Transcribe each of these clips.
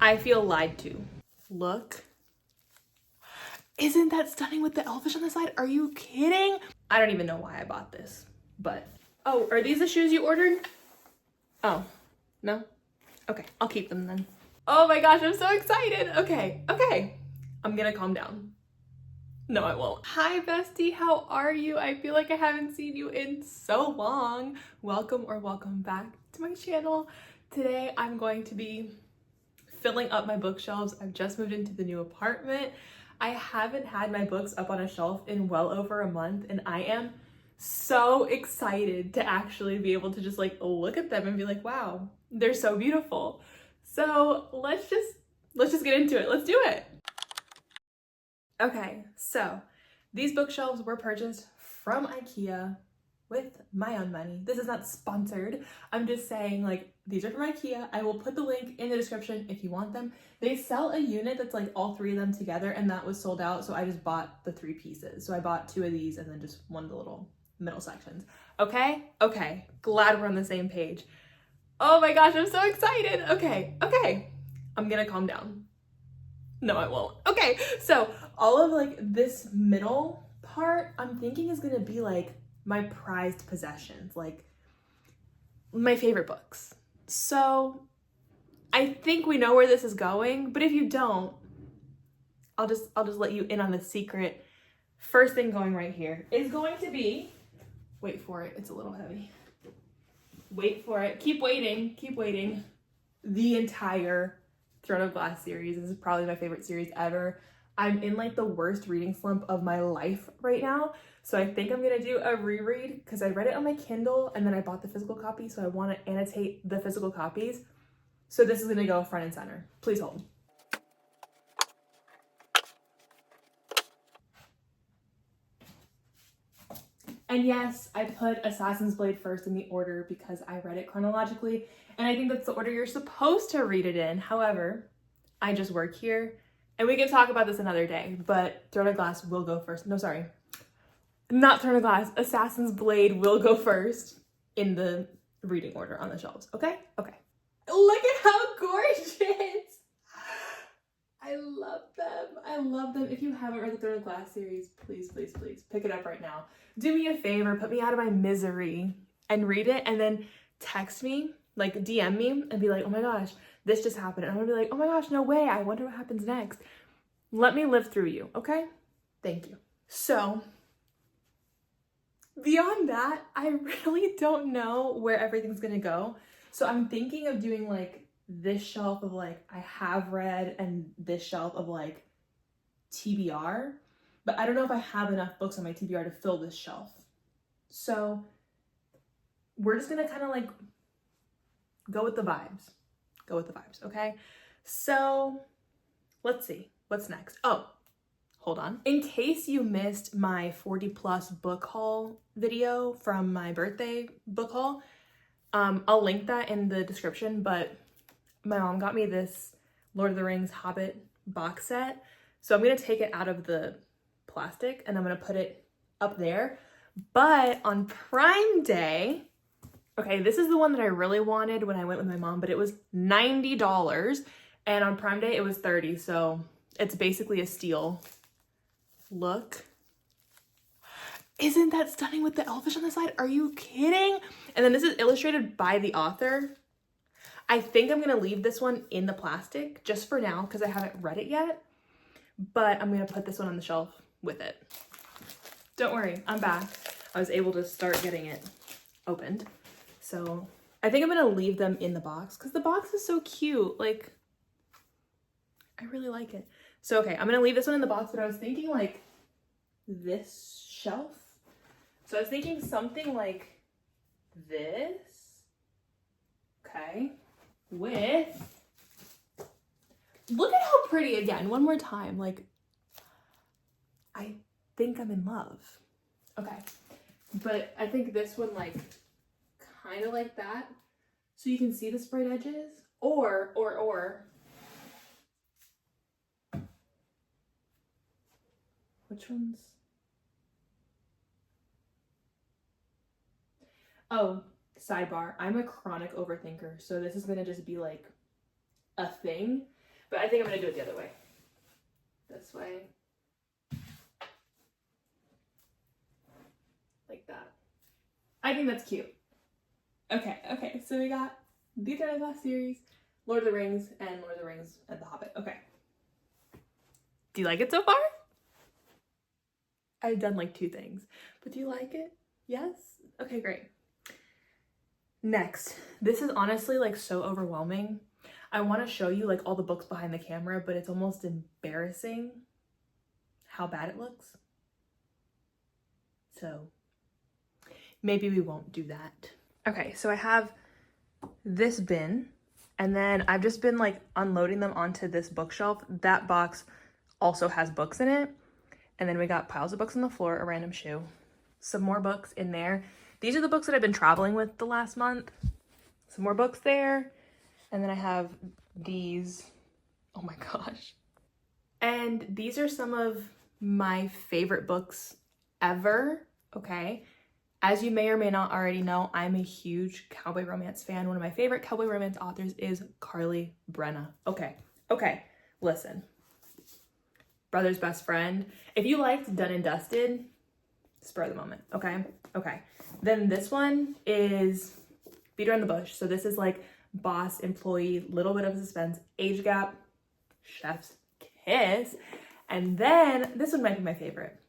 I feel lied to. Look. Isn't that stunning with the elfish on the side? Are you kidding? I don't even know why I bought this, but... Oh, are these the shoes you ordered? Oh, no? Okay, I'll keep them then. Oh my gosh, I'm so excited. Okay. I'm gonna calm down. No, I won't. Hi, bestie. How are you? I feel like I haven't seen you in so long. Welcome back to my channel. Today, I'm going to be filling up my bookshelves. I've just moved into the new apartment. I haven't had my books up on a shelf in well over a month, and I am so excited to actually be able to just like look at them and be like, wow, they're so beautiful. So let's just get into it. Let's do it. Okay, so these bookshelves were purchased from IKEA with my own money. This is not sponsored. I'm just saying, like, these are from IKEA. I will put the link in the description if you want them. They sell a unit that's like all three of them together, and that was sold out, so I just bought the 3 pieces. So I bought 2 of these and then just one of the little middle sections. Okay, glad we're on the same page. Oh my gosh, I'm so excited. Okay, I'm gonna calm down. No, I won't. Okay, so all of like this middle part, I'm thinking is gonna be like my prized possessions, like my favorite books. So I think we know where this is going, but if you don't, I'll just let you in on the secret. First thing going right here is going to be, wait for it, it's a little heavy. Wait for it, keep waiting. The entire Throne of Glass series. This is probably my favorite series ever. I'm in like the worst reading slump of my life right now. So I think I'm gonna do a reread because I read it on my Kindle and then I bought the physical copy. So I want to annotate the physical copies. So this is gonna go front and center. Please hold. And yes, I put Assassin's Blade first in the order because I read it chronologically, and I think that's the order you're supposed to read it in. However, I just work here, and we can talk about this another day, but Throne of Glass will go first. No, sorry. Not Throne of Glass. Assassin's Blade will go first in the reading order on the shelves, okay? Okay. Look at how gorgeous! I love them. If you haven't read the Throne of Glass series, please pick it up right now. Do me a favor, put me out of my misery and read it, and then text me, like DM me and be like, oh my gosh, this just happened. And I'm gonna be like, oh my gosh, no way. I wonder what happens next. Let me live through you, okay? Thank you. So beyond that, I really don't know where everything's gonna go. So I'm thinking of doing like this shelf of like I have read and this shelf of like TBR, but I don't know if I have enough books on my TBR to fill this shelf. So we're just gonna kind of like go with the vibes, okay? So let's see what's next. Oh, hold on. In case you missed my 40 plus book haul video from my birthday book haul, I'll link that in the description, but my mom got me this Lord of the Rings Hobbit box set. So I'm gonna take it out of the plastic and I'm gonna put it up there. But on Prime Day, okay, this is the one that I really wanted when I went with my mom, but it was $90. And on Prime Day, it was $30. So it's basically a steal. Look. Isn't that stunning with the elfish on the side? Are you kidding? And then this is illustrated by the author. I think I'm gonna leave this one in the plastic just for now because I haven't read it yet, but I'm gonna put this one on the shelf with it. Don't worry, I'm back. I was able to start getting it opened. So I think I'm gonna leave them in the box because the box is so cute. Like, I really like it. So, okay, I'm gonna leave this one in the box, but I was thinking like this shelf. So I was thinking something like this, okay? With, look at how pretty, again, one more time, like, I think I'm in love. Okay, but I think this one, like, kind of like that, so you can see the sprayed edges, or, which ones? Oh, sidebar, I'm a chronic overthinker, so this is gonna just be like a thing. But I think I'm gonna do it the other way. This way. Like that. I think that's cute. Okay, so we got the Eternal Glass series, Lord of the Rings, and Lord of the Rings and The Hobbit. Okay. Do you like it so far? I've done like 2 things, but do you like it? Yes? Okay, great. Next, this is honestly like so overwhelming. I want to show you like all the books behind the camera, but it's almost embarrassing how bad it looks. So maybe we won't do that. Okay, so I have this bin, and then I've just been like unloading them onto this bookshelf. That box also has books in it. And then we got piles of books on the floor, a random shoe, some more books in there. These are the books that I've been traveling with the last month. Some more books there. And then I have these. Oh my gosh. And these are some of my favorite books ever, okay? As you may or may not already know, I'm a huge cowboy romance fan. One of my favorite cowboy romance authors is Carly Brenna. Okay, listen. Brother's Best Friend. If you liked Done and Dusted, spur of the moment, okay? Then this one is Beat Around the Bush. So this is like boss, employee, little bit of suspense, age gap, chef's kiss. And then this one might be my favorite.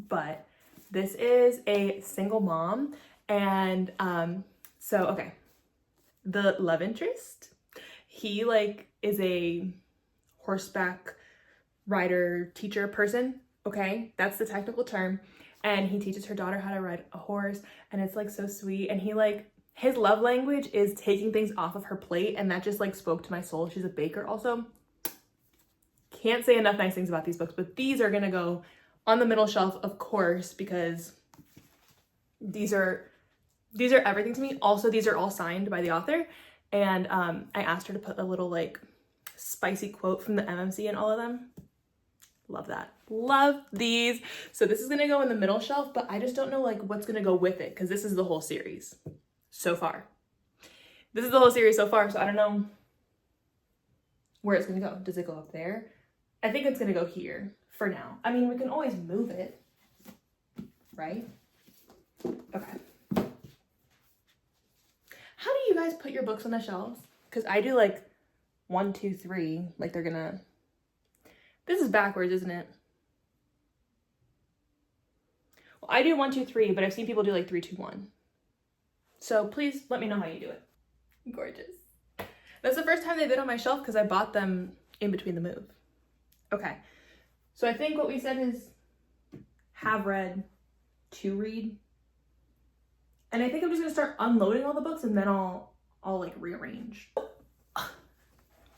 But this is a single mom. And okay. The love interest, he like is a horseback rider teacher person, okay? That's the technical term. And he teaches her daughter how to ride a horse, and it's like so sweet. And he like, his love language is taking things off of her plate, and that just like spoke to my soul. She's a baker also. Can't say enough nice things about these books, but these are gonna go on the middle shelf, of course, because these are everything to me. Also, these are all signed by the author, and I asked her to put a little like spicy quote from the MMC in all of them. Love that. Love these. So this is gonna go in the middle shelf, but I just don't know like what's gonna go with it, because this is the whole series so far. This is the whole series so far, so I don't know where it's gonna go. Does it go up there? I think it's gonna go here for now. I mean, we can always move it, right? Okay. How do you guys put your books on the shelves? Because I do like 1, 2, 3, like they're gonna, this is backwards, isn't it? Well, I do 1, 2, 3, but I've seen people do like 3, 2, 1. So please let me know how you do it. Gorgeous. That's the first time they've been on my shelf because I bought them in between the move. Okay. So I think what we said is have read, to read. And I think I'm just gonna start unloading all the books, and then I'll like rearrange. I'm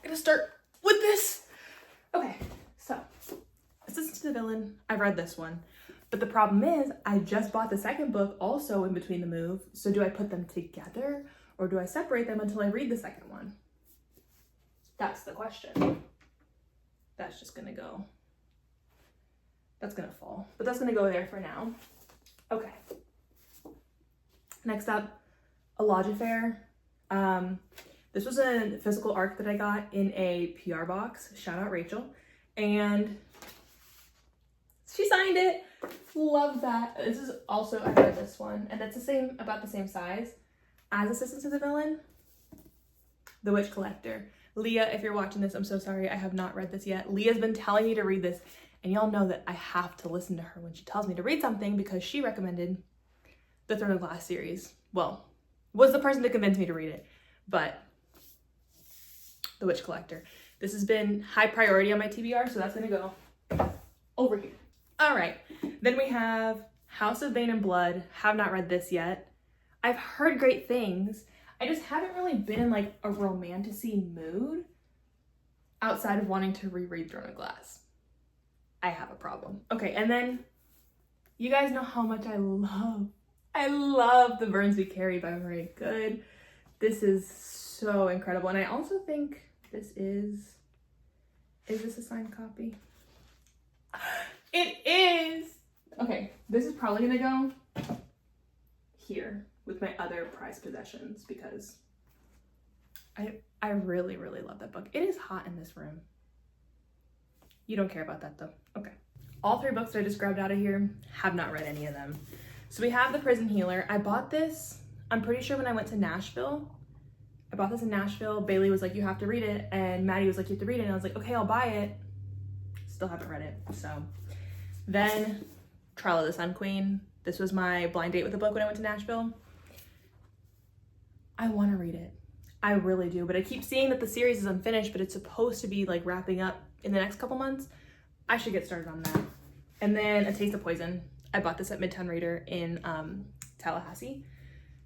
gonna start with this. Okay, so Assistant to the Villain, I've read this one. But the problem is I just bought the second book also in between the move. So do I put them together or do I separate them until I read the second one? That's the question. That's just gonna go. That's gonna fall, but that's gonna go there for now. Okay. Next up, A Lodge Affair. This was a physical ARC that I got in a PR box. Shout out Rachel. And she signed it. Love that. This is also, I read this one, and it's about the same size as Assistant to the Villain. The Witch Collector. Leah, if you're watching this, I'm so sorry. I have not read this yet. Leah's been telling me to read this, and y'all know that I have to listen to her when she tells me to read something because she recommended the Throne of Glass series. Well, was the person to convince me to read it, but The Witch Collector. This has been high priority on my TBR, so that's gonna go over here. All right, then we have House of Bane and Blood. Have not read this yet. I've heard great things. I just haven't really been in like a romantic-y mood outside of wanting to reread Throne of Glass. I have a problem. Okay, and then you guys know how much I love The Burns We Carry by Maria Good. This is so incredible. And I also think this is this a signed copy? It is! Okay, this is probably gonna go here with my other prized possessions because I really, really love that book. It is hot in this room. You don't care about that though. Okay. All 3 books that I just grabbed out of here, have not read any of them. So we have The Prison Healer. I bought this, I'm pretty sure when I went to Nashville. I bought this in Nashville. Bailey was like, you have to read it. And Maddie was like, you have to read it. And I was like, okay, I'll buy it. Still haven't read it, so. Then Trial of the Sun Queen. This was my blind date with the book when I went to Nashville. I want to read it. I really do, but I keep seeing that the series is unfinished, but it's supposed to be like wrapping up in the next couple months. I should get started on that. And then A Taste of Poison. I bought this at Midtown Reader in Tallahassee.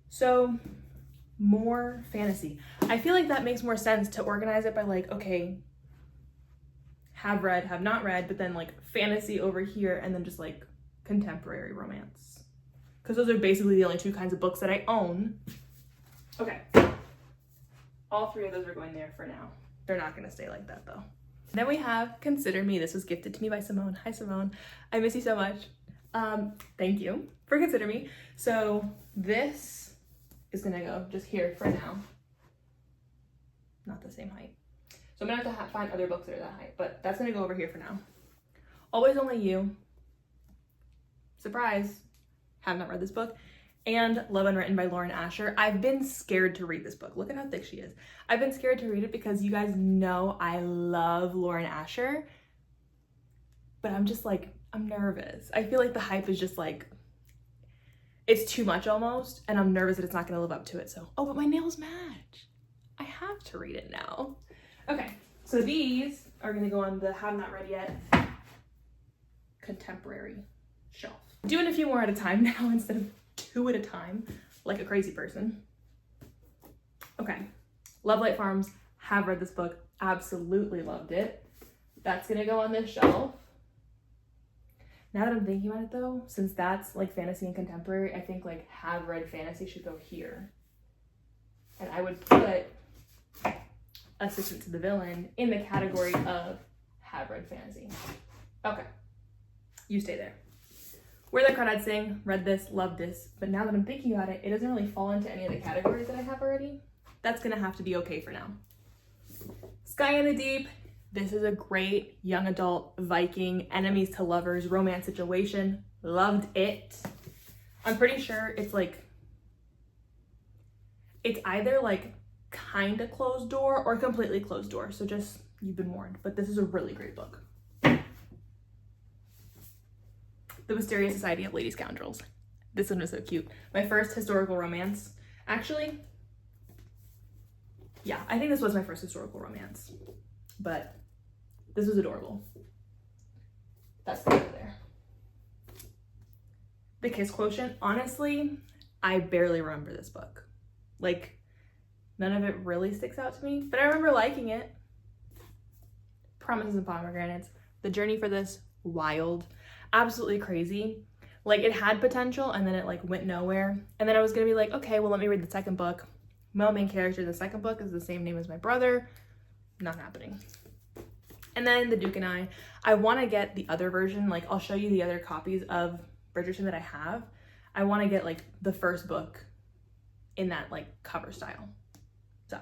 So more fantasy. I feel like that makes more sense to organize it by like, okay, have read, have not read, but then like fantasy over here and then just like contemporary romance. Because those are basically the only 2 kinds of books that I own. Okay. All 3 of those are going there for now. They're not going to stay like that though. Then we have Consider Me. This was gifted to me by Simone. Hi Simone. I miss you so much. Thank you for Consider Me. So this is gonna go just here for now. Not the same height. So I'm gonna have to find other books that are that height, but that's gonna go over here for now. Always Only You. Surprise. Have not read this book. And Love Unwritten by Lauren Asher. I've been scared to read this book. Look at how thick she is. I've been scared to read it because you guys know I love Lauren Asher, but I'm just like, I'm nervous. I feel like the hype is just like, it's too much almost, and I'm nervous that it's not gonna live up to it. So, oh, but my nails match. I have to read it now. Okay, so these are gonna go on the have not read yet contemporary shelf. Doing a few more at a time now instead of 2 at a time, like a crazy person. Okay, Love Light Farms, have read this book, absolutely loved it. That's gonna go on this shelf. Now that I'm thinking about it though, since that's like fantasy and contemporary, I think like have read fantasy should go here. And I would put Assistant to the Villain in the category of have read fantasy. Okay, you stay there. Where the Crawdads Sing, read this, loved this, but now that I'm thinking about it, it doesn't really fall into any of the categories that I have already. That's gonna have to be okay for now. Sky in the Deep, this is a great young adult Viking, enemies to lovers, romance situation. Loved it. I'm pretty sure it's like, it's either like kind of closed door or completely closed door. So just, you've been warned, but this is a really great book. The Mysterious Society of Lady Scoundrels. This one was so cute. My first historical romance. Actually, yeah, I think this was my first historical romance, but this was adorable. That's the over there. The Kiss Quotient. Honestly, I barely remember this book. Like, none of it really sticks out to me, but I remember liking it. Promises and Pomegranates. The journey for this, wild. Absolutely crazy. Like, it had potential and then it like went nowhere. And then I was gonna be like, okay, well, let me read the second book. My main character in the second book is the same name as my brother. Not happening. And then The Duke and I want to get the other version. Like, I'll show you the other copies of Bridgerton that I have. I want to get like the first book in that like cover style. So,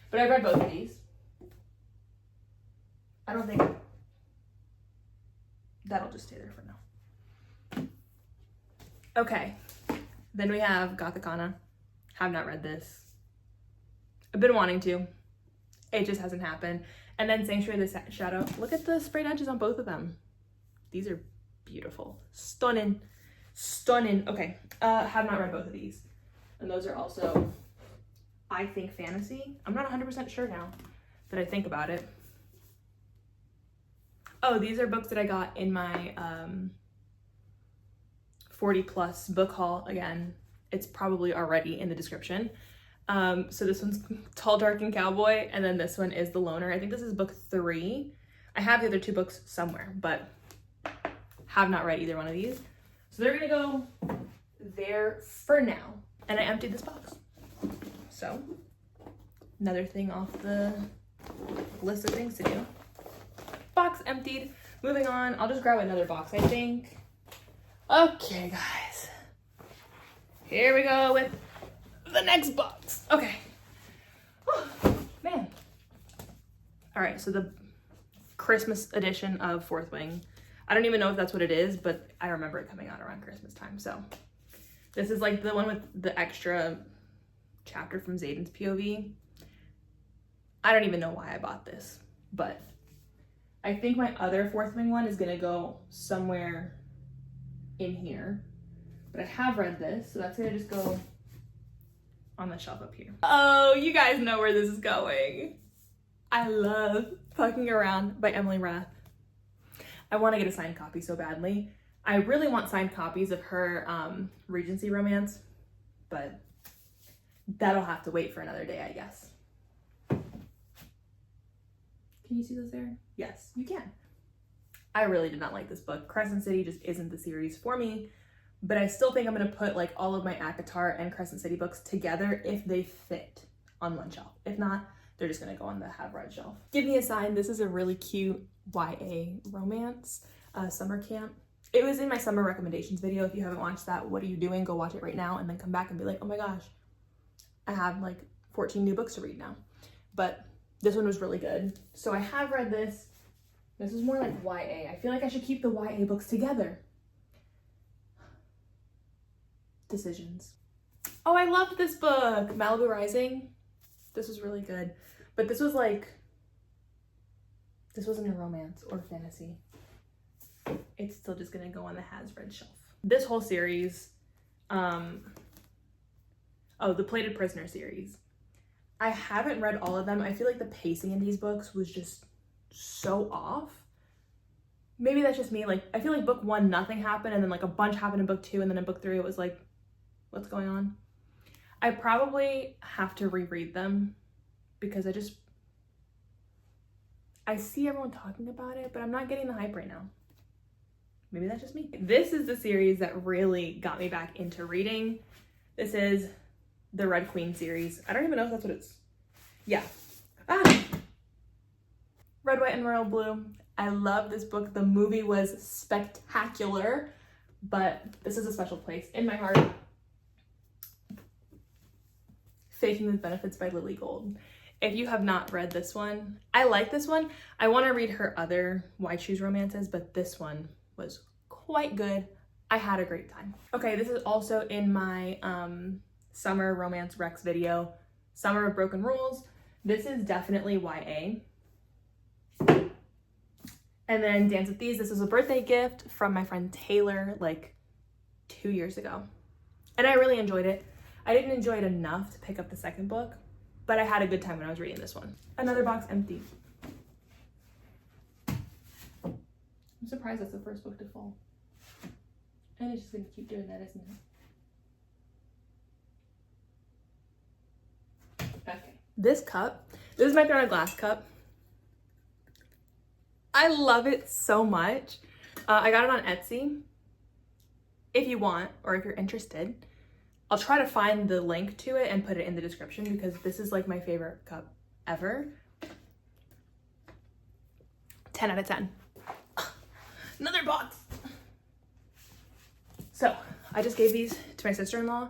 but I've read both of these. I don't think that'll just stay there for now. Okay, then we have Gothicana. Have not read this. I've been wanting to. It just hasn't happened. And then Sanctuary of the Shadow. Look at the sprayed edges on both of them. These are beautiful. Stunning. Stunning. Okay, have not read both of these. And those are also, I think, fantasy. I'm not 100% sure now that I think about it. Oh, these are books that I got in my 40 plus book haul. Again, it's probably already in the description. So this one's Tall, Dark, and Cowboy, and then this one is The Loner. I think this is book 3. I have the other 2 books somewhere, but have not read either one of these. So they're gonna go there for now. And I emptied this box. So, another thing off the list of things to do. Box emptied. Moving on, I'll just grab another box, I think. Okay, guys. Here we go with the next box. Okay. All right, so the Christmas edition of Fourth Wing. I don't even know if that's what it is, but I remember it coming out around Christmas time. So this is like the one with the extra chapter from Zayden's POV. I don't even know why I bought this, but I think my other Fourth Wing one is gonna go somewhere in here. But I have read this, so that's gonna just go on the shelf up here. Oh, you guys know where this is going. I love Fucking Around by Emily Rath. I want to get a signed copy so badly. I really want signed copies of her Regency romance, but that'll have to wait for another day, I guess. Can you see those there? Yes, you can. I really did not like this book. Crescent City just isn't the series for me, but I still think I'm going to put like all of my ACOTAR and Crescent City books together if they fit on one shelf. If not, they're just going to go on the have read shelf. Give Me a Sign. This is a really cute YA romance, summer camp. It was in my summer recommendations video. If you haven't watched that, what are you doing? Go watch it right now and then come back and be like, oh my gosh, I have like 14 new books to read now. But this one was really good. So I have read this. This is more like YA. I feel like I should keep the YA books together. Decisions. Oh, I loved this book, Malibu Rising. This was really good. But this was like, this wasn't a romance or fantasy. It's still just gonna go on the has read shelf. This whole series, oh, the Plated Prisoner series. I haven't read all of them. I feel like the pacing in these books was just so off. Maybe that's just me. Like, I feel like book one, nothing happened, and then like a bunch happened in book two, and then in book three, it was like, what's going on? I probably have to reread them because I see everyone talking about it, but I'm not getting the hype right now. Maybe that's just me. This is the series that really got me back into reading. This is the Red Queen series. I don't even know if that's what it's, yeah. Red, White, and Royal Blue. I love this book. The movie was spectacular, but this is a special place in my heart. Faking with Benefits by Lily Gold. If you have not read this one, I like this one. I want to read her other Why Choose romances, but this one was quite good. I had a great time. Okay, this is also in my summer romance Rex video, Summer of Broken Rules. This is definitely YA. And then Dance with Thieves. This was a birthday gift from my friend Taylor like 2 years ago. And I really enjoyed it. I didn't enjoy it enough to pick up the second book, but I had a good time when I was reading this one. Another box empty. I'm surprised that's the first book to fall. And it's just gonna keep doing that, isn't it? Okay. This cup, this is my Throne of Glass cup. I love it so much. I got it on Etsy. If you want, or if you're interested, I'll try to find the link to it and put it in the description because this is like my favorite cup ever. 10 out of 10. Another box. So I just gave these to my sister-in-law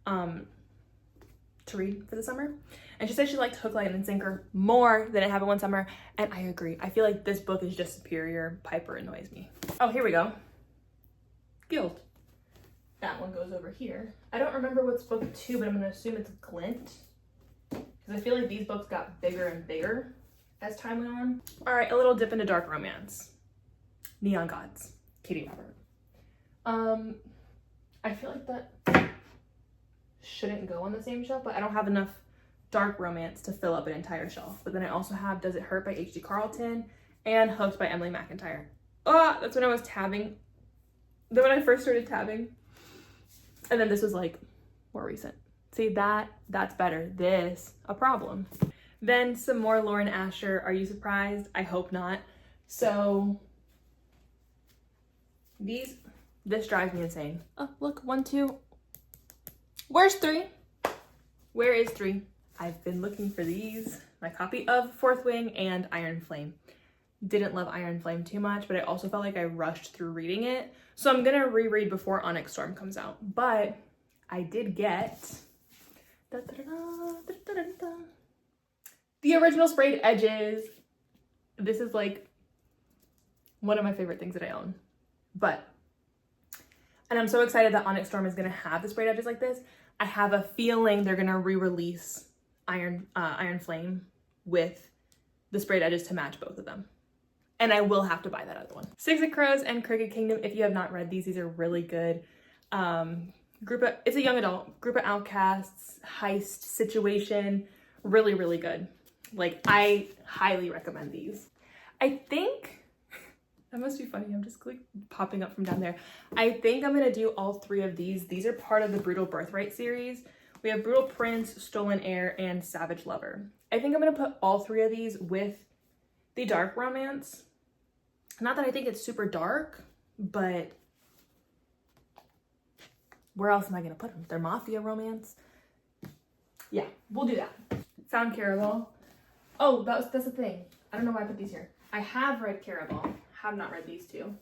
to read for the summer. And she said she liked Hook, Line, and Sinker more than It Happened One Summer. And I agree. I feel like this book is just superior. Piper annoys me. Oh, here we go. Guild. That one goes over here. I don't remember what's book 2, but I'm gonna assume it's Glint. Because I feel like these books got bigger and bigger as time went on. All right, a little dip into dark romance. Neon Gods, Katie Robert. I feel like that shouldn't go on the same shelf, but I don't have enough dark romance to fill up an entire shelf. But then I also have Does It Hurt by H.D. Carlton and Hooked by Emily McIntyre. Oh, that's when I was tabbing. Then when I first started tabbing. And then this was like more recent. See, that's better. This, a problem. Then some more Lauren Asher. Are you surprised? I hope not. So this drives me insane. Oh, look, 1, 2. Where's 3? Where is 3? I've been looking for these. My copy of Fourth Wing and Iron Flame. Didn't love Iron Flame too much, but I also felt like I rushed through reading it. So I'm gonna reread before Onyx Storm comes out. But I did get the original Sprayed Edges This is like one of my favorite things that I own. And I'm so excited that Onyx Storm is gonna have the sprayed edges like this. I have a feeling they're gonna re-release Iron Flame with the sprayed edges to match both of them. And I will have to buy that other one. Six of Crows and Cricket Kingdom. If you have not read these are really good. It's a young adult, group of outcasts, heist situation, really, really good. Like, I highly recommend these. I think, that must be funny, I'm just like popping up from down there. I think I'm gonna do all three of these. These are part of the Brutal Birthright series. We have Brutal Prince, Stolen Heir, and Savage Lover. I think I'm gonna put all three of these with the dark romance. Not that I think it's super dark, but where else am I gonna put them? They're mafia romance. Yeah, we'll do that. Found Caraval. Oh, that's the thing. I don't know why I put these here. I have read Caraval. Have not read these two.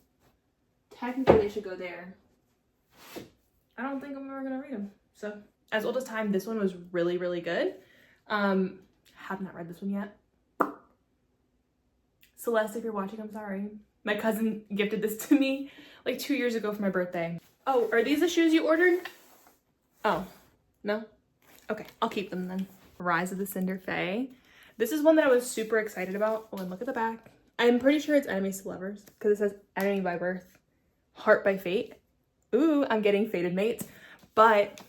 Technically, they should go there. I don't think I'm ever gonna read them. So, As Old as Time, this one was really, really good. Have not read this one yet. Celeste, if you're watching, I'm sorry. My cousin gifted this to me like 2 years ago for my birthday. Oh, are these the shoes you ordered? Oh, no? Okay, I'll keep them then. Rise of the Cinder Fae. This is one that I was super excited about. Oh, and look at the back. I'm pretty sure it's Enemies to Lovers because it says Enemy by Birth, Heart by Fate. Ooh, I'm getting fated mates. But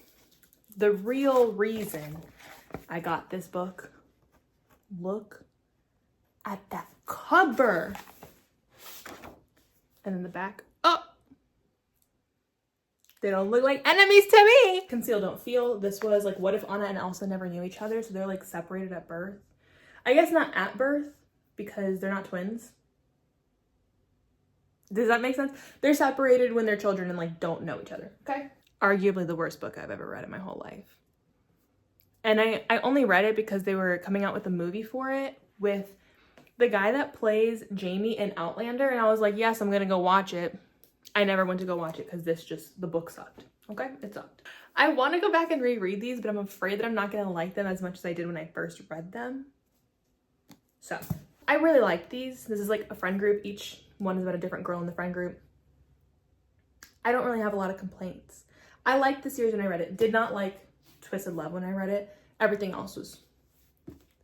the real reason I got this book, look at that cover. And then the back, oh, they don't look like enemies to me. Conceal, Don't Feel. This was like, what if Anna and Elsa never knew each other? So they're like separated at birth. I guess not at birth because they're not twins. Does that make sense? They're separated when they're children and like don't know each other, okay? Arguably the worst book I've ever read in my whole life. And I only read it because they were coming out with a movie for it with the guy that plays Jamie in Outlander. And I was like, yes, I'm gonna go watch it. I never went to go watch it because the book sucked. Okay, it sucked. I want to go back and reread these, but I'm afraid that I'm not gonna like them as much as I did when I first read them. So I really like these. This is like a friend group. Each one is about a different girl in the friend group. I don't really have a lot of complaints. I liked the series when I read it. Did not like Twisted Love when I read it. Everything else was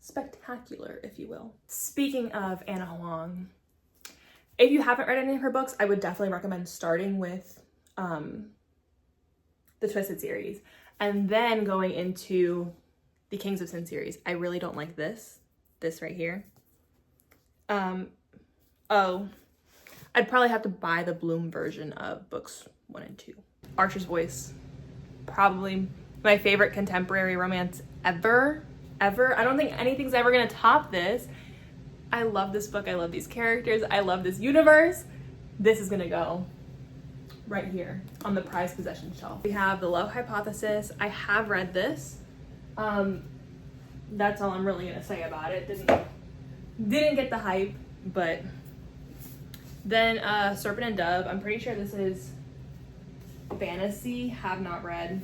spectacular, if you will. Speaking of Anna Huang, if you haven't read any of her books, I would definitely recommend starting with the Twisted series and then going into the Kings of Sin series. I really don't like this right here. Oh, I'd probably have to buy the Bloom version of books 1 and 2. Archer's Voice, probably my favorite contemporary romance ever. I don't think anything's ever gonna top this. I love this book. I love these characters. I love this universe. This is gonna go right here on the prized possession shelf. We have The Love Hypothesis. I have read this. That's all I'm really gonna say about it. Didn't get the hype, but then Serpent and Dove. I'm pretty sure this is fantasy. Have not read.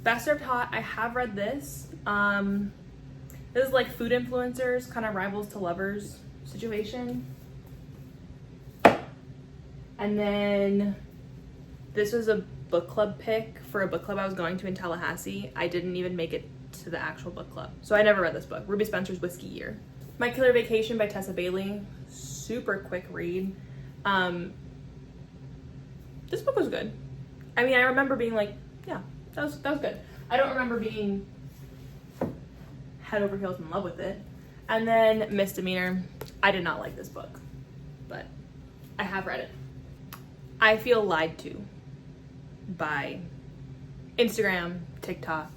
Best Served Hot. I have read this. This is like food influencers, kind of rivals to lovers situation. And then this was a book club pick for a book club I was going to in Tallahassee. I didn't even make it to the actual book club, so I never read this book. Ruby Spencer's Whiskey Year. My Killer Vacation by Tessa Bailey. Super quick read. This book was good. I mean, I remember being like, yeah, that was good. I don't remember being head over heels in love with it. And then Misdemeanor. I did not like this book, but I have read it. I feel lied to by Instagram, TikTok,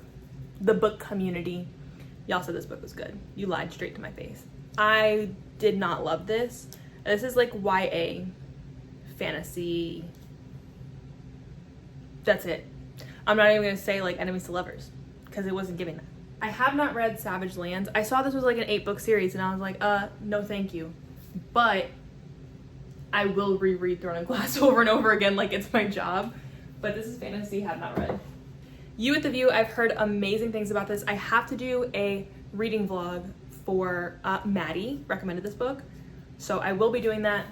the book community. Y'all said this book was good. You lied straight to my face. I did not love this. This is like YA fantasy. That's it. I'm not even gonna say like Enemies to Lovers because it wasn't giving that. I have not read Savage Lands. I saw this was like an 8-book series and I was like, no thank you. But I will reread Throne and Glass over and over again like it's my job. But this is fantasy, have not read. You with the View, I've heard amazing things about this. I have to do a reading vlog for Maddie recommended this book. So I will be doing that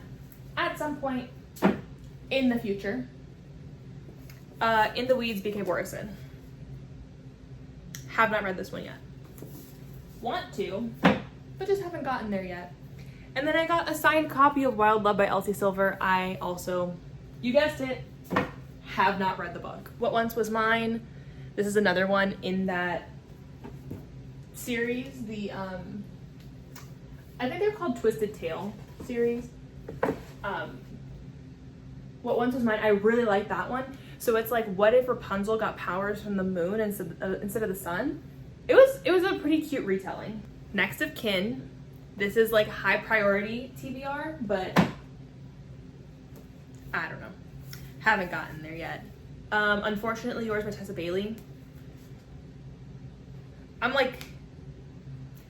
at some point in the future. In the Weeds, B.K. Borison. Have not read this one yet. Want to, but just haven't gotten there yet. And then I got a signed copy of Wild Love by Elsie Silver. I also, you guessed it, have not read the book. What Once Was Mine. This is another one in that series. The I think they're called Twisted Tale series. What Once Was Mine. I really like that one. So it's like, what if Rapunzel got powers from the moon instead of the sun? It was a pretty cute retelling. Next of Kin. This is like high priority TBR, but I don't know. Haven't gotten there yet. Unfortunately Yours by Tessa Bailey. I'm like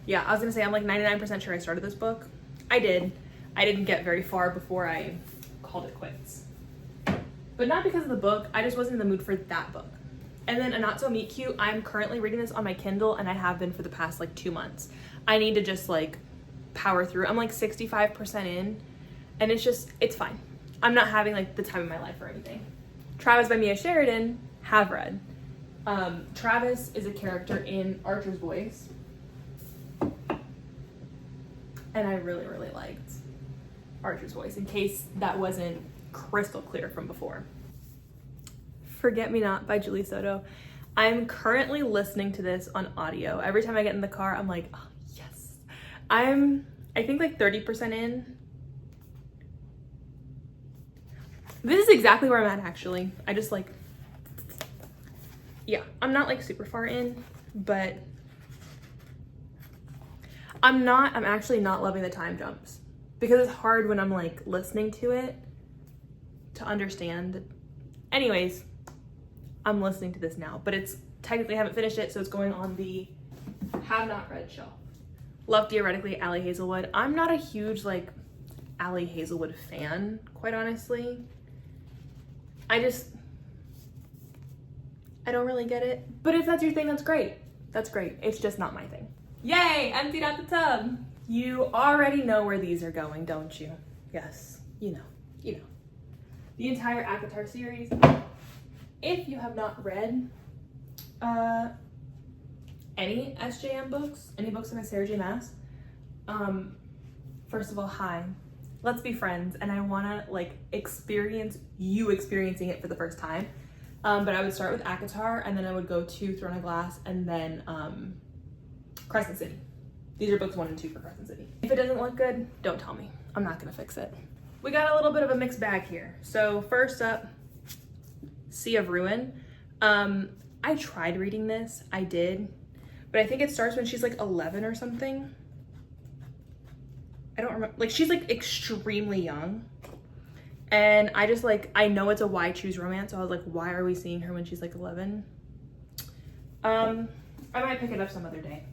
99% sure I started this book. I did. I didn't get very far before I called it quits. But not because of the book, I just wasn't in the mood for that book. And then A Not So Meet Cute, I'm currently reading this on my Kindle, and I have been for the past like 2 months. I need to just like power through. I'm like 65% in, and it's fine. I'm not having like the time of my life or anything. Travis by Mia Sheridan, have read. Travis is a character in Archer's Voice, and I really, really liked Archer's Voice, in case that wasn't crystal clear from before. Forget Me Not by Julie Soto. I'm currently listening to this on audio. Every time I get in the car, I'm like, oh, yes. I think like 30% in. This is exactly where I'm at, actually. I just like, yeah, I'm not like super far in, but I'm actually not loving the time jumps, because it's hard when I'm like listening to it to understand. Anyways, I'm listening to this now, but it's technically, I haven't finished it, so it's going on the have not read shelf. Love Theoretically, Allie Hazelwood. I'm not a huge like Allie Hazelwood fan, quite honestly. I don't really get it. But if that's your thing, that's great. That's great. It's just not my thing. Yay, emptied out the tub. You already know where these are going, don't you? Yes, you know. The entire ACOTAR series. If you have not read any SJM books, any books by Sarah J. Maas, first of all, hi. Let's be friends, and I wanna like experience you experiencing it for the first time. But I would start with ACOTAR, and then I would go to Throne of Glass, and then Crescent City. These are books 1 and 2 for Crescent City. If it doesn't look good, don't tell me. I'm not gonna fix it. We got a little bit of a mixed bag here. So first up, Sea of Ruin. I tried reading this, I did, but I think it starts when she's like 11 or something. I don't remember, like she's like extremely young. And I just like, I know it's a why choose romance, so I was like, why are we seeing her when she's like 11? I might pick it up some other day.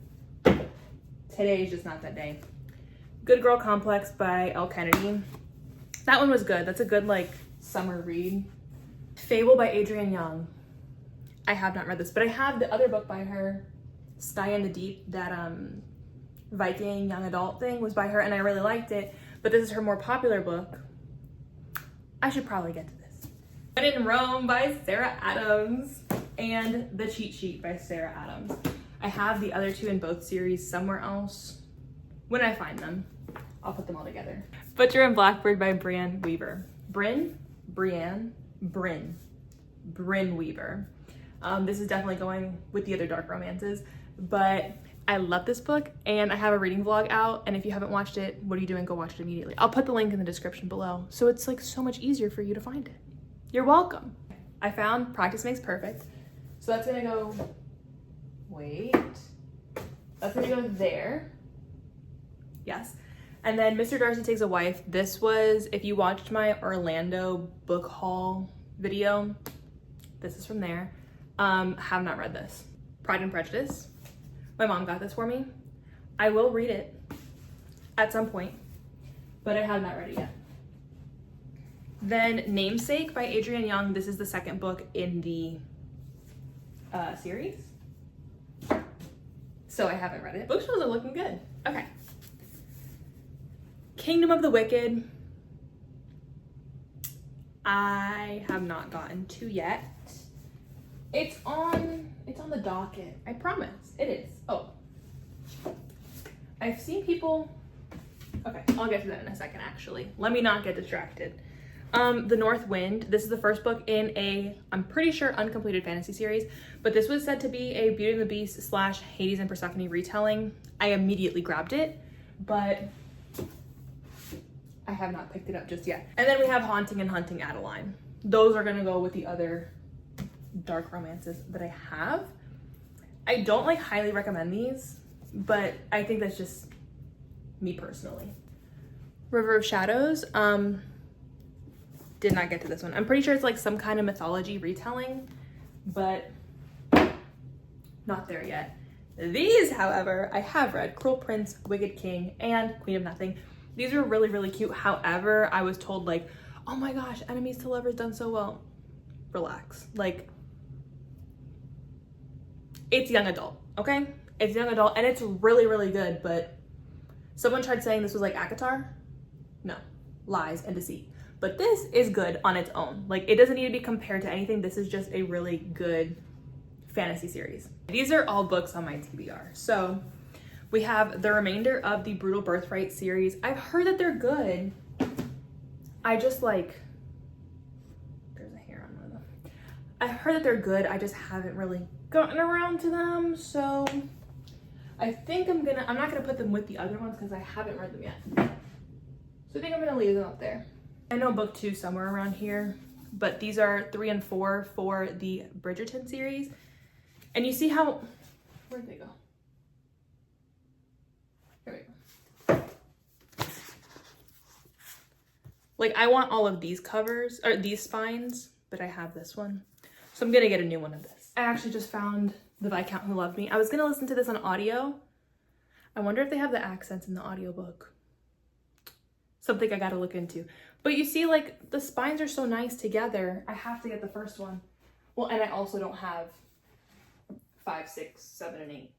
Today is just not that day. Good Girl Complex by Elle Kennedy. That one was good. That's a good like summer read. Fable by Adrienne Young. I have not read this, but I have the other book by her, Sky in the Deep, that Viking young adult thing was by her, and I really liked it, but this is her more popular book. I should probably get to this. When in Rome by Sarah Adams, and The Cheat Sheet by Sarah Adams. I have the other two in both series somewhere else. When I find them, I'll put them all together. Butcher and Blackbird by Brianne Weaver. Bryn Weaver. This is definitely going with the other dark romances, but I love this book, and I have a reading vlog out, and if you haven't watched it, what are you doing? Go watch it immediately. I'll put the link in the description below, so it's like so much easier for you to find it. You're welcome. I found Practice Makes Perfect, so that's gonna go, that's gonna go there. Yes. And then Mr. Darcy Takes a Wife. This was, if you watched my Orlando book haul video, this is from there. Have not read this. Pride and Prejudice. My mom got this for me. I will read it at some point, but I have not read it yet. Then Namesake by Adrienne Young. This is the second book in the series. So I haven't read it. Bookshelves are looking good. Okay. Kingdom of the Wicked, I have not gotten to yet. It's on the docket. I promise. It is. Oh. I've seen people. Okay, I'll get to that in a second actually. Let me not get distracted. The North Wind. This is the first book in a, I'm pretty sure, uncompleted fantasy series, but this was said to be a Beauty and the Beast / Hades and Persephone retelling. I immediately grabbed it, but I have not picked it up just yet. And then we have Haunting and Hunting Adeline. Those are gonna go with the other dark romances that I have. I don't like highly recommend these, but I think that's just me personally. River of Shadows, did not get to this one. I'm pretty sure it's like some kind of mythology retelling, but not there yet. These, however, I have read: Cruel Prince, Wicked King, and Queen of Nothing. These are really, really cute. However, I was told like, oh my gosh, Enemies to Lovers done so well. Relax. Like, it's young adult, okay? It's young adult and it's really, really good, but someone tried saying this was like ACOTAR. No, lies and deceit. But this is good on its own. Like, it doesn't need to be compared to anything. This is just a really good fantasy series. These are all books on my TBR. So we have the remainder of the Brutal Birthright series. I've heard that they're good. I just like, there's a hair on one of them. I've heard that they're good. I just haven't really gotten around to them. So I think I'm not gonna put them with the other ones because I haven't read them yet. So I think I'm gonna leave them up there. I know book 2 somewhere around here, but these are 3 and 4 for the Bridgerton series. And you see how, where'd they go? Here we go. Like, I want all of these covers, or these spines, but I have this one. So I'm gonna get a new one of this. I actually just found The Viscount Who Loved Me. I was gonna listen to this on audio. I wonder if they have the accents in the audiobook. Something I gotta look into. But you see, like, the spines are so nice together. I have to get the first one. Well, and I also don't have 5, 6, 7, and 8.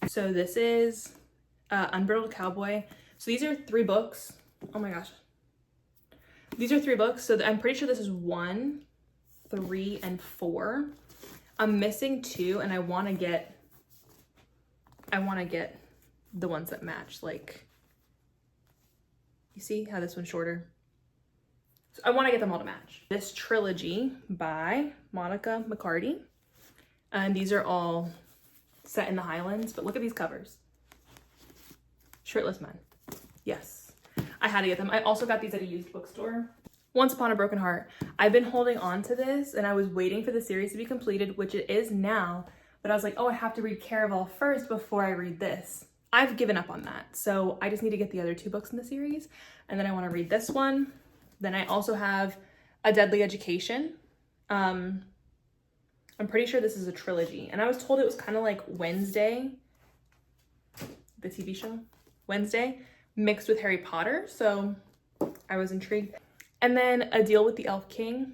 So this is Unbridled Cowboy. So these are 3 books. Oh my gosh. These are 3 books. So I'm pretty sure this is 1, 3, and 4. I'm missing 2, and I want to get the ones that match. Like, you see how this one's shorter? So I want to get them all to match. This trilogy by Monica McCarty. And these are all set in the Highlands, but look at these covers. Shirtless men. Yes, I had to get them. I also got these at a used bookstore. Once Upon a Broken Heart. I've been holding on to this and I was waiting for the series to be completed, which it is now, but I was like, oh, I have to read Caraval first before I read this. I've given up on that. So I just need to get the other 2 books in the series. And then I want to read this one. Then I also have A Deadly Education. I'm pretty sure this is a trilogy. And I was told it was kind of like Wednesday, the TV show, Wednesday, mixed with Harry Potter. So I was intrigued. And then A Deal with the Elf King.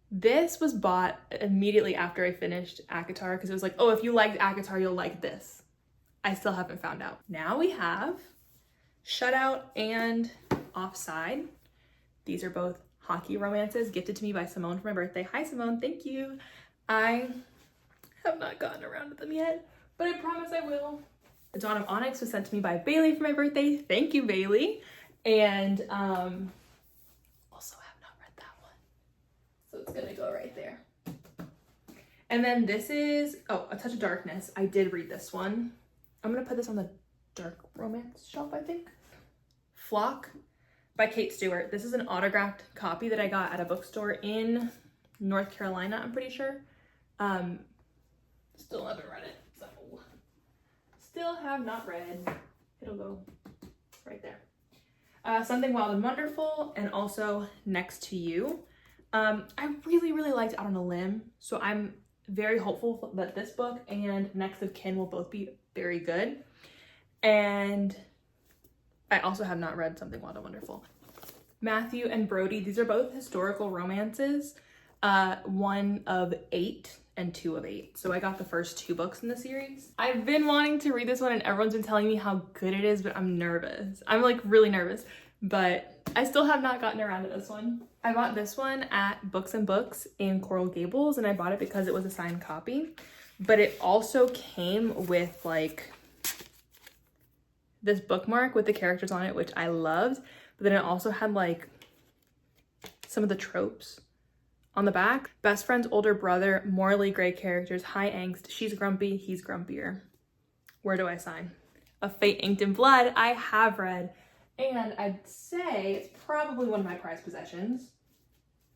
This was bought immediately after I finished ACOTAR because it was like, oh, if you liked ACOTAR, you'll like this. I still haven't found out. Now we have Shutout and Offside. These are both hockey romances gifted to me by Simone for my birthday. Hi, Simone. Thank you. I have not gotten around to them yet, but I promise I will. The Dawn of Onyx was sent to me by Bailey for my birthday. Thank you, Bailey. And also have not read that one. So it's gonna go right there. And then this is, oh, A Touch of Darkness. I did read this one. I'm gonna put this on the dark romance shelf, I think. Flock by Kate Stewart. This is an autographed copy that I got at a bookstore in North Carolina, I'm pretty sure. Still haven't read it, so still have not read. It'll go right there. Something Wild and Wonderful, and also Next to You. I really, really liked Out on a Limb, so I'm very hopeful that this book and Next of Kin will both be very good. And I also have not read Something Wild and Wonderful. Matthew and Brody, these are both historical romances. One of 8, and 2 of 8. So I got the first 2 books in the series. I've been wanting to read this one and everyone's been telling me how good it is, but I'm nervous. I'm like really nervous, but I still have not gotten around to this one. I bought this one at Books and Books in Coral Gables, and I bought it because it was a signed copy, but it also came with like this bookmark with the characters on it, which I loved, but then it also had like some of the tropes on the back. Best friend's older brother, morally gray characters, high angst, she's grumpy, he's grumpier. Where do I sign? A Fate Inked in Blood I have read, and I'd say it's probably one of my prized possessions.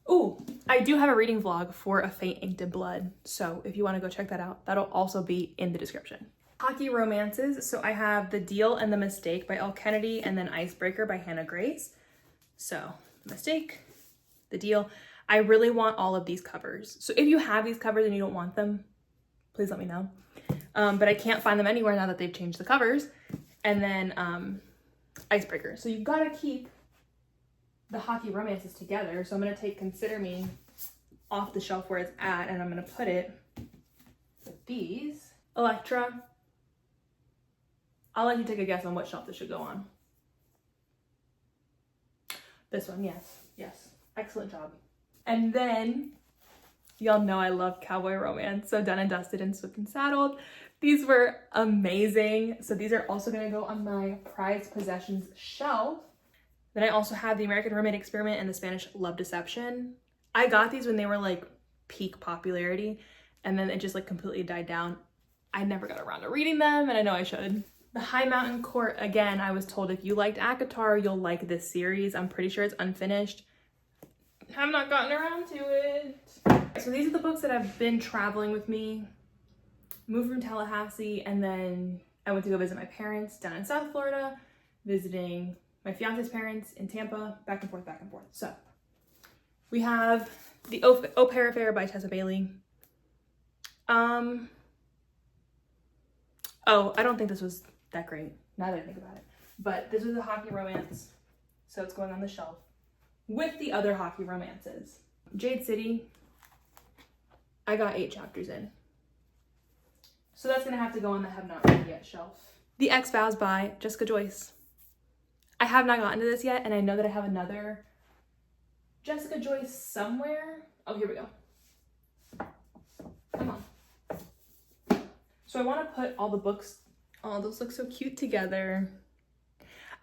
Ooh, I do have a reading vlog for A Fate Inked in Blood, so if you want to go check that out, that'll also be in the description. Hockey romances, so I have The Deal and the Mistake by Elle Kennedy, and then Icebreaker by Hannah Grace. So, Mistake, The Deal. I really want all of these covers. So if you have these covers and you don't want them, please let me know. But I can't find them anywhere now that they've changed the covers. And then Icebreaker. So you've got to keep the hockey romances together. So I'm going to take Consider Me off the shelf where it's at, and I'm going to put it with these. Electra. I'll let you take a guess on what shelf this should go on. This one, yes. Yes. Excellent job. And then, y'all know I love cowboy romance, so Done and Dusted and Swift and Saddled. These were amazing. So these are also gonna go on my prized possessions shelf. Then I also have The American Roommate Experiment and The Spanish Love Deception. I got these when they were like peak popularity, and then it just like completely died down. I never got around to reading them, and I know I should. The High Mountain Court, again, I was told if you liked ACOTAR, you'll like this series. I'm pretty sure it's unfinished. Have not gotten around to it. So these are the books that have been traveling with me. Moved from Tallahassee, and then I went to go visit my parents down in South Florida, visiting my fiance's parents in Tampa, back and forth, back and forth. So we have The Au Pair Affair by Tessa Bailey. Oh, I don't think this was that great, now that I think about it. But this was a hockey romance, so it's going on the shelf with the other hockey romances. Jade City, I got 8 chapters in. So that's gonna have to go on the Have Not Read Yet shelf. The X-Vows by Jessica Joyce. I have not gotten to this yet, and I know that I have another Jessica Joyce somewhere. Oh, here we go. Come on. So I wanna put all the books, oh, those look so cute together.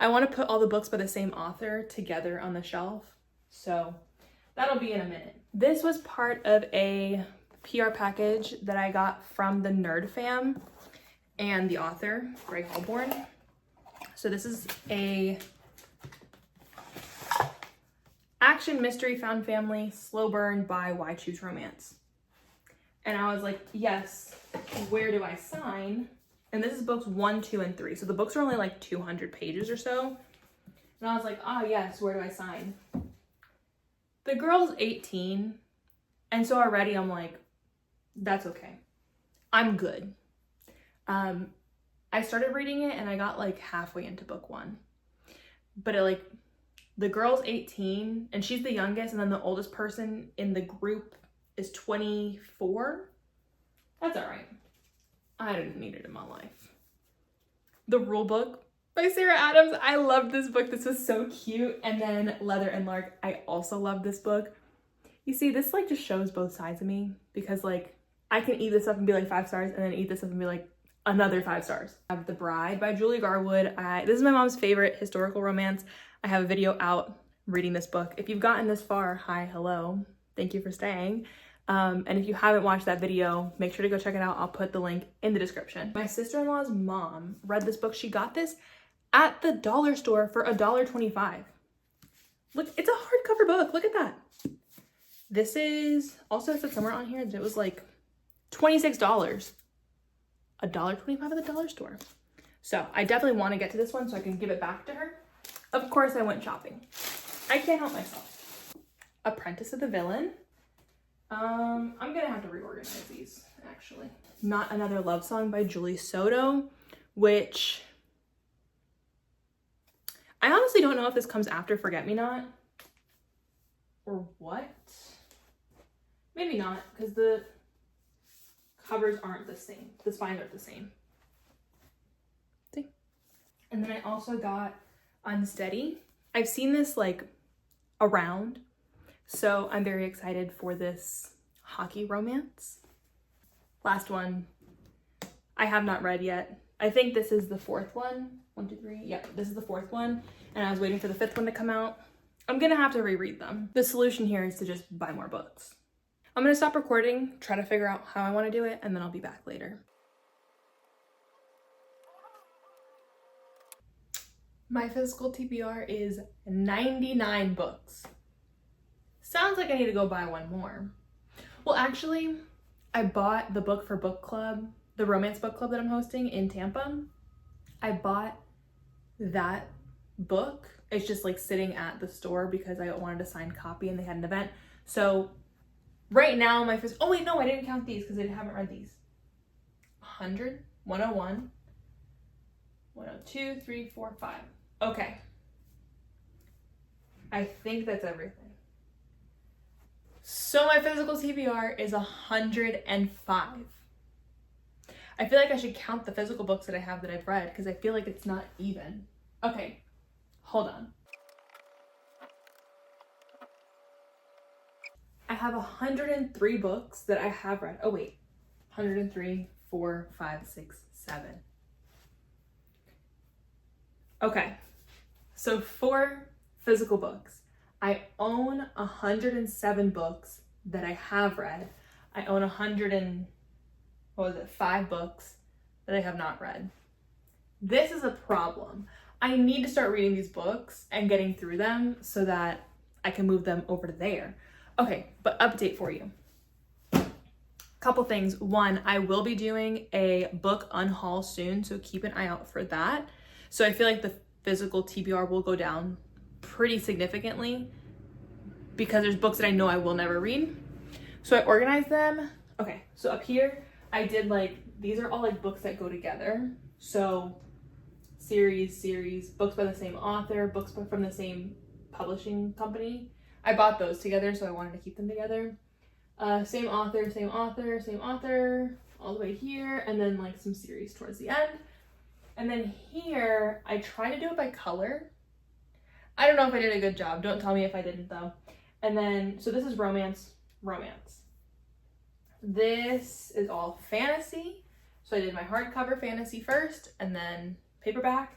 I wanna put all the books by the same author together on the shelf. So that'll be in a minute. This was part of a PR package that I got from the Nerd Fam and the author, Greg Holborn. So this is a action mystery found family slow burn by Why Choose Romance. And I was like, yes, where do I sign? And this is books 1, 2, and 3. So the books are only like 200 pages or so. And I was like, oh yes, where do I sign? The girl's 18, and so already I'm like, that's okay. I'm good. I started reading it and I got like halfway into book 1. But it like, the girl's 18 and she's the youngest, and then the oldest person in the group is 24. That's all right. I didn't need it in my life. The Rule Book by Sarah Adams. I loved this book. This was so cute. And then Leather and Lark. I also love this book. You see, this like just shows both sides of me, because like I can eat this up and be like 5 stars, and then eat this up and be like another 5 stars. I have The Bride by Julie Garwood. This is my mom's favorite historical romance. I have a video out reading this book. If you've gotten this far, hi, hello. Thank you for staying. And if you haven't watched that video, make sure to go check it out. I'll put the link in the description. My sister-in-law's mom read this book. She got this at the dollar store for $1.25. Look, it's a hardcover book. Look at that. This is also, it said somewhere on here that it was like $26. $1.25 at the dollar store. So I definitely want to get to this one so I can give it back to her. Of course I went shopping. I can't help myself. Apprentice of the Villain. I'm gonna have to reorganize these, actually. Not Another Love Song by Julie Soto, which I honestly don't know if this comes after Forget Me Not or what. Maybe not, because the covers aren't the same. The spines aren't the same. See? And then I also got Unsteady. I've seen this like around, so I'm very excited for this hockey romance. Last one I have not read yet. I think this is the fourth one. 1, 2, 3. Yeah, this is the fourth one. And I was waiting for the fifth one to come out. I'm gonna have to reread them. The solution here is to just buy more books. I'm gonna stop recording, try to figure out how I wanna do it, and then I'll be back later. My physical TBR is 99 books. Sounds like I need to go buy one more. Well, actually, I bought the book for book club, the romance book club that I'm hosting in Tampa. I bought that book. It's just like sitting at the store because I wanted a signed copy and they had an event. So right now my physical, oh wait, no, I didn't count these because I haven't read these. 100, 101, 102, 3, 4, 5. Okay. I think that's everything. So my physical TBR is 105. I feel like I should count the physical books that I have that I've read because I feel like it's not even. Okay, hold on. I have 103 books that I have read. Oh wait, 103, 4, 5, 6, 7. Okay, so 4 physical books. I own 107 books that I have read. I own 5 books that I have not read. This is a problem. I need to start reading these books and getting through them so that I can move them over to there. Okay, but update for you. Couple things. One, I will be doing a book unhaul soon, so keep an eye out for that. So I feel like the physical TBR will go down pretty significantly because there's books that I know I will never read. So I organized them. Okay, so up here, I did like, these are all like books that go together. So series, books by the same author, books from the same publishing company. I bought those together, so I wanted to keep them together. Same author, all the way here, and then like some series towards the end. And then here, I try to do it by color. I don't know if I did a good job. Don't tell me if I didn't though. And then, so this is romance. This is all fantasy. So I did my hardcover fantasy first, and then paperback.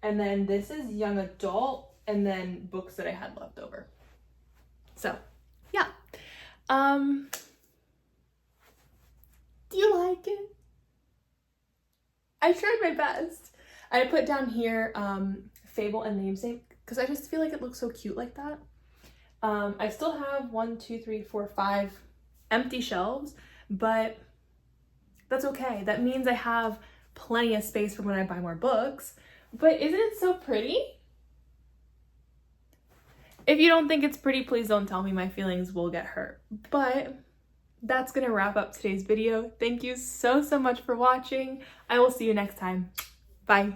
And then this is young adult, and then books that I had left over. So, yeah. Do you like it? I tried my best. I put down here Fable and Namesake because I just feel like it looks so cute like that. I still have 1, 2, 3, 4, 5 empty shelves, but that's okay. That means I have plenty of space for when I buy more books. But isn't it so pretty? If you don't think it's pretty, please don't tell me. My feelings will get hurt. But that's gonna wrap up today's video. Thank you so much for watching. I will see you next time. Bye.